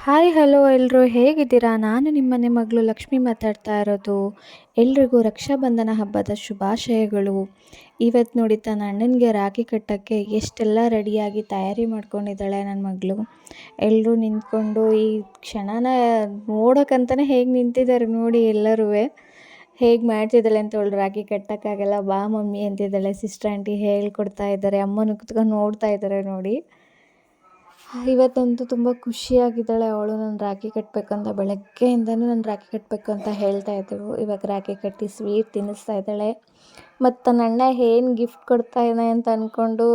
Hi hello ಎಲ್ಲರೂ ಹೇಗಿದ್ದೀರಾ? ನಾನು ನಿಮ್ಮನೆ ಮಗಳು ಲಕ್ಷ್ಮಿ ಮಾತಾಡ್ತಾ ಇರೋದು. ಎಲ್ರಿಗೂ ರಕ್ಷಾಬಂಧನ ಹಬ್ಬದ ಶುಭಾಶಯಗಳು. ಇವತ್ತು ನೋಡಿ ತನ್ನ ಅಣ್ಣನಿಗೆ ರಾಖಿ ಕಟ್ಟೋಕ್ಕೆ ಎಷ್ಟೆಲ್ಲ ರೆಡಿಯಾಗಿ ತಯಾರಿ ಮಾಡ್ಕೊಂಡಿದ್ದಾಳೆ ನನ್ನ ಮಗಳು. ಎಲ್ಲರೂ ನಿಂತ್ಕೊಂಡು ಈ ಕ್ಷಣನ ನೋಡೋಕ್ಕಂತಲೇ ಹೇಗೆ ನಿಂತಿದ್ದಾರೆ ನೋಡಿ ಎಲ್ಲರೂ. ಹೇಗೆ ಮಾಡ್ತಿದ್ದಾಳೆ ಅಂತ ಅವಳು ರಾಖಿ ಕಟ್ಟೋಕ್ಕಾಗಲ್ಲ ಬಾ ಮಮ್ಮಿ ಅಂತಿದ್ದಾಳೆ. ಸಿಸ್ಟರ್ ಆಂಟಿ ಹೇಳ್ಕೊಡ್ತಾ ಇದ್ದಾರೆ, ಅಮ್ಮನೂ ಕುತ್ಕೊಂಡು ನೋಡ್ತಾ ಇದ್ದಾರೆ ನೋಡಿ. ಇವತ್ತಂತೂ ತುಂಬ ಖುಷಿಯಾಗಿದ್ದಾಳೆ ಅವಳು. ನಾನು ರಾಖಿ ಕಟ್ಟಬೇಕಂತ ಬೆಳಗ್ಗೆಯಿಂದನೂ ನಾನು ರಾಖಿ ಕಟ್ಟಬೇಕು ಅಂತ ಹೇಳ್ತಾ ಇದ್ದಳು. ಇವಾಗ ರಾಖಿ ಕಟ್ಟಿ ಸ್ವೀಟ್ ತಿನ್ನಿಸ್ತಾ ಇದ್ದಾಳೆ. ಮತ್ತು ತನ್ನ ಅಣ್ಣ ಏನು ಗಿಫ್ಟ್ ಕೊಡ್ತಾನೆ ಅಂತ ಅಂದ್ಕೊಂಡು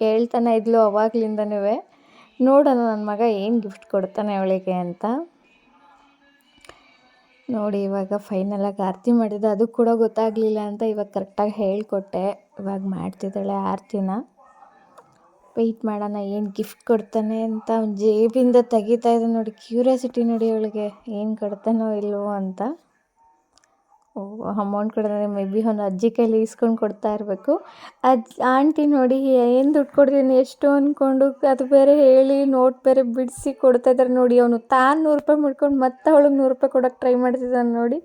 ಕೇಳ್ತಾನೆ ಇದ್ಲು ಅವಾಗ್ಲಿಂದನೂ. ನೋಡೋಣ ನನ್ನ ಮಗ ಏನು ಗಿಫ್ಟ್ ಕೊಡ್ತಾನೆ ಅವಳಿಗೆ ಅಂತ. ನೋಡಿ ಇವಾಗ ಫೈನಲಾಗಿ ಆರತಿ ಮಾಡಿದ್ದೆ, ಅದು ಕೂಡ ಗೊತ್ತಾಗಲಿಲ್ಲ ಅಂತ ಇವಾಗ ಕರೆಕ್ಟಾಗಿ ಹೇಳಿಕೊಟ್ಟೆ. ಇವಾಗ ಮಾಡ್ತಿದ್ದಾಳೆ ಆರತಿನ. ವೆಯ್ಟ್ ಮಾಡೋಣ ಏನು ಗಿಫ್ಟ್ ಕೊಡ್ತಾನೆ ಅಂತ. ಅವ್ನ ಜೇಬಿಂದ ತೆಗಿತಾ ಇದೆ ನೋಡಿ, ಕ್ಯೂರಿಯಾಸಿಟಿ ನೋಡಿ ಅವಳಿಗೆ ಏನು ಕೊಡ್ತಾನೋ ಇಲ್ವೋ ಅಂತ. ಅಮೌಂಟ್ ಕೊಡೋದ್ರೆ ಮೇ ಬಿ ಅವನು ಅಜ್ಜಿ ಕೈಲಿ ಈಸ್ಕೊಂಡು ಕೊಡ್ತಾ ಇರಬೇಕು. ಆಂಟಿ ನೋಡಿ ಏನು ದುಡ್ಡು ಕೊಡ್ತೀನಿ ಎಷ್ಟು ಅಂದ್ಕೊಂಡು ಅದು ಬೇರೆ ಹೇಳಿ ನೋಟ್ ಬೇರೆ ಬಿಡಿಸಿ ಕೊಡ್ತಾ ಇದ್ದಾರೆ ನೋಡಿ. ಅವನು ತಾನು ₹100 ಮಾಡ್ಕೊಂಡು ಮತ್ತೆ ಅವಳಿಗೆ ₹100 ಕೊಡೋಕ್ಕೆ ಟ್ರೈ ಮಾಡ್ತಿದ್ದಾನೆ ನೋಡಿ.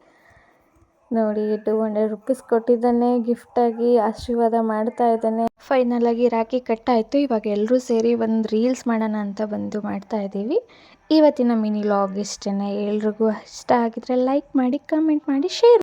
200 ರೂಪೀಸ್ ಕೊಟ್ಟಿದ್ದಾನೆ ಗಿಫ್ಟಾಗಿ, ಆಶೀರ್ವಾದ ಮಾಡ್ತಾ ಇದ್ದಾನೆ. ಫೈನಲಾಗಿ ರಾಖಿ ಕಟ್ಟಾಯಿತು. ಇವಾಗ ಎಲ್ಲರೂ ಸೇರಿ ಒಂದು ರೀಲ್ಸ್ ಮಾಡೋಣ ಅಂತ ಬಂದು ಮಾಡ್ತಾ ಇದ್ದೀವಿ. ಇವತ್ತಿನ ಮಿನಿ ವ್ಲಾಗ್ ಇಷ್ಟೇ. ಎಲ್ರಿಗೂ ಇಷ್ಟ ಆಗಿದ್ರೆ ಲೈಕ್ ಮಾಡಿ, ಕಮೆಂಟ್ ಮಾಡಿ, ಶೇರ್